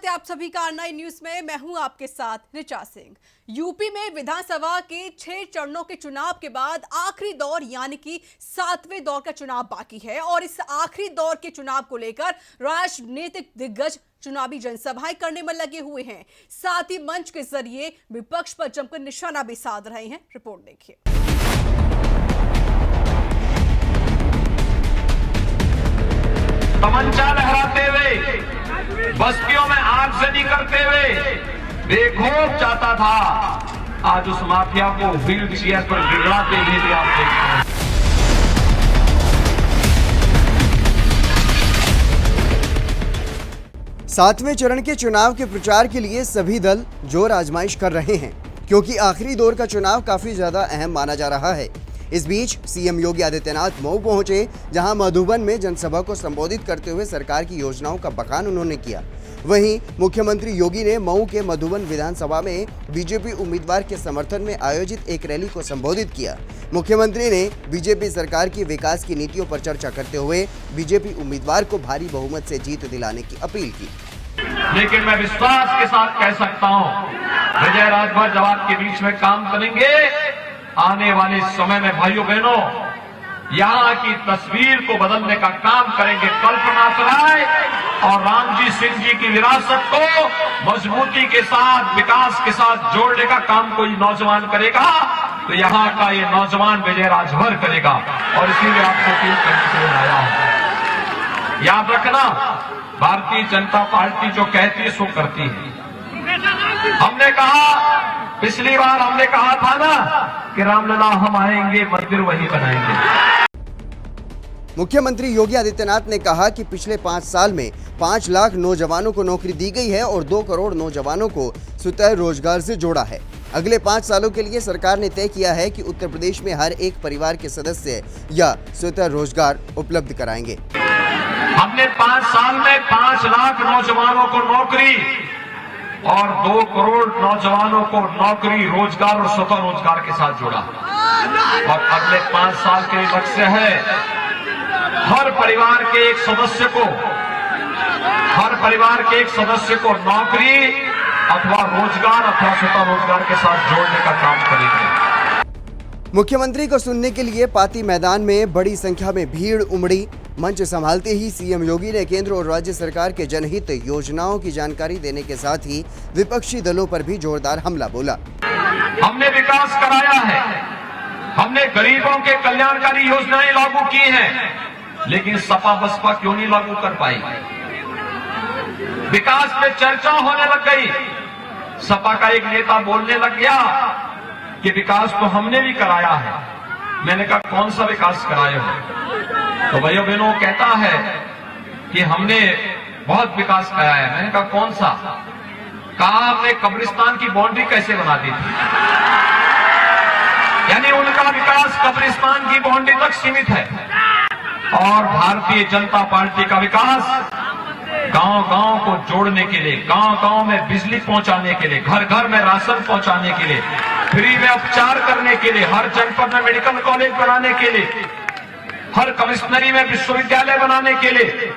है आप सभी का R9 न्यूज में। मैं हूं आपके साथ ऋचा सिंह। यूपी में विधानसभा के 6 चरणों के चुनाव के बाद आखिरी दौर यानी कि 7वें दौर का चुनाव बाकी है और इस आखिरी दौर के चुनाव को लेकर राजनीतिक दिग्गज चुनावी जनसभाएं करने में लगे हुए हैं। साथ ही मंच के जरिए विपक्ष पर जमकर निशाना भी साध रहे हैं। रिपोर्ट देखिए। तमंचा लहराते हुए, बस्तियों में आगजनी करते हुए बेखौफ जाता था, आज उस माफिया को व्हील चेयर पर गिराते हुए आप देखते हैं। सातवें चरण के चुनाव के प्रचार के लिए सभी दल जोर आजमाइश कर रहे हैं, क्योंकि आखिरी दौर का चुनाव काफी ज्यादा अहम माना जा रहा है। इस बीच सीएम योगी आदित्यनाथ मऊ पहुंचे, जहां मधुबन में जनसभा को संबोधित करते हुए सरकार की योजनाओं का बखान उन्होंने किया। वहीं मुख्यमंत्री योगी ने मऊ के मधुबन विधानसभा में बीजेपी उम्मीदवार के समर्थन में आयोजित एक रैली को संबोधित किया। मुख्यमंत्री ने बीजेपी सरकार की विकास की नीतियों पर चर्चा करते हुए बीजेपी उम्मीदवार को भारी बहुमत से जीत दिलाने की अपील की। लेकिन मैं विश्वास के साथ कह सकता हूं, विजय राजभर जब आपके बीच में काम करेंगे, आने वाले समय में भाइयों बहनों यहाँ की तस्वीर को बदलने का काम करेंगे। कल्पना सराय और रामजी सिंह जी की विरासत को मजबूती के साथ, विकास के साथ जोड़ने का काम कोई नौजवान करेगा तो यहाँ का ये नौजवान विजय राजभर करेगा। और इसीलिए आपको अपील करने के लिए आया हूं। याद रखना, भारतीय जनता पार्टी जो कहती है सो करती है। हमने कहा, पिछली बार हमने कहा था ना कि रामलला हम आएंगे, मंदिर वही बनाएंगे। मुख्यमंत्री योगी आदित्यनाथ ने कहा कि पिछले 5 साल में 5 लाख नौजवानों को नौकरी दी गई है और 2 करोड़ नौजवानों को स्वतः रोजगार से जोड़ा है। अगले 5 सालों के लिए सरकार ने तय किया है कि उत्तर प्रदेश में हर एक परिवार के सदस्य या स्वतः रोजगार उपलब्ध कराएंगे। हमने 5 साल में 5 लाख नौजवानों को नौकरी और 2 करोड़ नौजवानों को नौकरी, रोजगार और स्वतः रोजगार के साथ जोड़ा। और अगले 5 साल के लक्ष्य है हर परिवार के एक सदस्य को नौकरी अथवा रोजगार अथवा स्वतः रोजगार के साथ जोड़ने का काम करेंगे। मुख्यमंत्री को सुनने के लिए पाती मैदान में बड़ी संख्या में भीड़ उमड़ी। मंच संभालते ही सीएम योगी ने केंद्र और राज्य सरकार के जनहित योजनाओं की जानकारी देने के साथ ही विपक्षी दलों पर भी जोरदार हमला बोला। हमने विकास कराया है, हमने गरीबों के कल्याणकारी योजनाएं लागू की हैं, लेकिन सपा बसपा क्यों नहीं लागू कर पाई? विकास पे चर्चा होने लग गई, सपा का एक नेता बोलने लग गया कि विकास तो हमने भी कराया है। मैंने कहा कौन सा विकास कराए हो? तो भाइयों बहनों कहता है कि हमने बहुत विकास कराया है। मैंने कहा कौन सा? कहा हमने कब्रिस्तान की बाउंड्री कैसे बना दी थी। यानी उनका विकास कब्रिस्तान की बाउंड्री तक सीमित है और भारतीय जनता पार्टी का विकास गांव-गांव को जोड़ने के लिए, गांव-गांव में बिजली पहुंचाने के लिए, घर-घर में राशन पहुंचाने के लिए, फ्री में उपचार करने के लिए, हर जनपद में मेडिकल कॉलेज बनाने के लिए, हर कमिश्नरी में विश्वविद्यालय बनाने के लिए,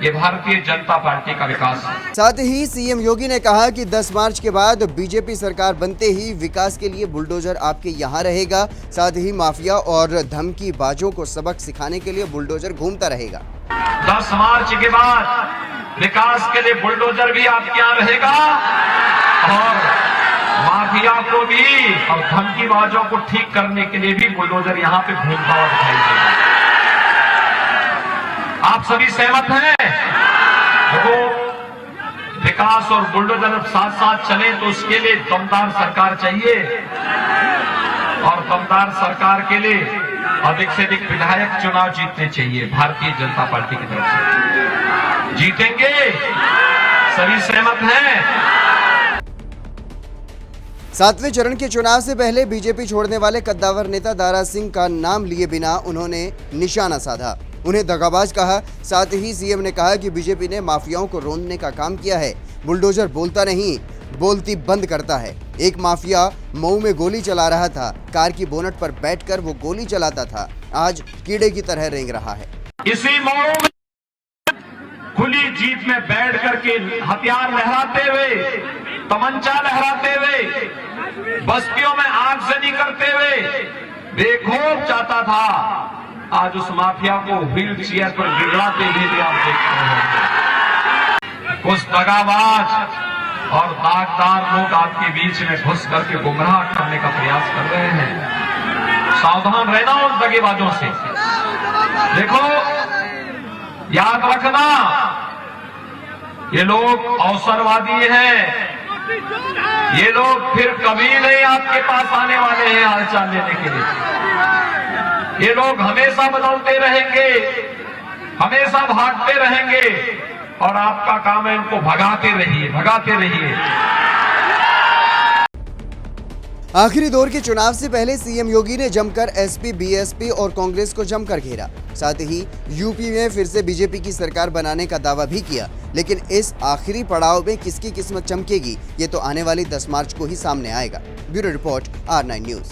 ये भारतीय जनता पार्टी का विकास है। साथ ही सीएम योगी ने कहा कि 10 मार्च के बाद बीजेपी सरकार बनते ही विकास के लिए बुलडोजर आपके यहाँ रहेगा। साथ ही माफिया और धमकी बाजों को सबक सिखाने के लिए बुलडोजर घूमता रहेगा। 10 मार्च के बाद विकास के लिए बुलडोजर भी आपके यहाँ रहेगा और माफिया को भी और धमकी बाजों को ठीक करने के लिए भी बुलडोजर यहाँ पे घूमता हुआ दिखाई देगा। आप सभी सहमत हैं? देखो, विकास और बुलडोजर साथ साथ चले तो उसके लिए दमदार सरकार चाहिए और दमदार सरकार के लिए अधिक से अधिक विधायक चुनाव जीतने चाहिए भारतीय जनता पार्टी की तरफ से। जीतेंगे? सभी सहमत हैं? 7वें चरण के चुनाव से पहले बीजेपी छोड़ने वाले कद्दावर नेता दारा सिंह का नाम लिए बिना उन्होंने निशाना साधा, उन्हें दगाबाज कहा। साथ ही सीएम ने कहा कि बीजेपी ने माफियाओं को रोंदने का काम किया है। बुलडोजर बोलता नहीं, बोलती बंद करता है। एक माफिया मऊ में गोली चला रहा था, कार की बोनट पर बैठकर वो गोली चलाता था, आज कीड़े की तरह रेंग रहा है। इसी मऊ में खुली खुली जीप में बैठ करके हथियार लहराते हुए, तमंचा लहराते हुए, बस्तियों में आगजनी करते हुए बेखौफ जाता था। आज उस माफिया को व्हील चेयर पर गिराते हुए भी आप देखते हैं। कुछ दगाबाज और दागदार लोग आपके बीच में घुस करके गुमराह करने का प्रयास कर रहे हैं। सावधान रहना उन दगेबाजों से। देखो, याद रखना, ये लोग अवसरवादी हैं। ये लोग फिर कभी नहीं आपके पास आने वाले हैं हालचाल लेने के लिए। ये लोग हमेशा बदलते रहेंगे, हमेशा भागते रहेंगे, और आपका काम है इनको भगाते रहिए, भगाते रहिए। आखिरी दौर के चुनाव से पहले सीएम योगी ने जमकर एसपी, बीएसपी और कांग्रेस को जमकर घेरा। साथ ही यूपी में फिर से बीजेपी की सरकार बनाने का दावा भी किया। लेकिन इस आखिरी पड़ाव में किसकी किस्मत चमकेगी, ये तो आने वाली 10 मार्च को ही सामने आएगा। Bureau report, R9 news.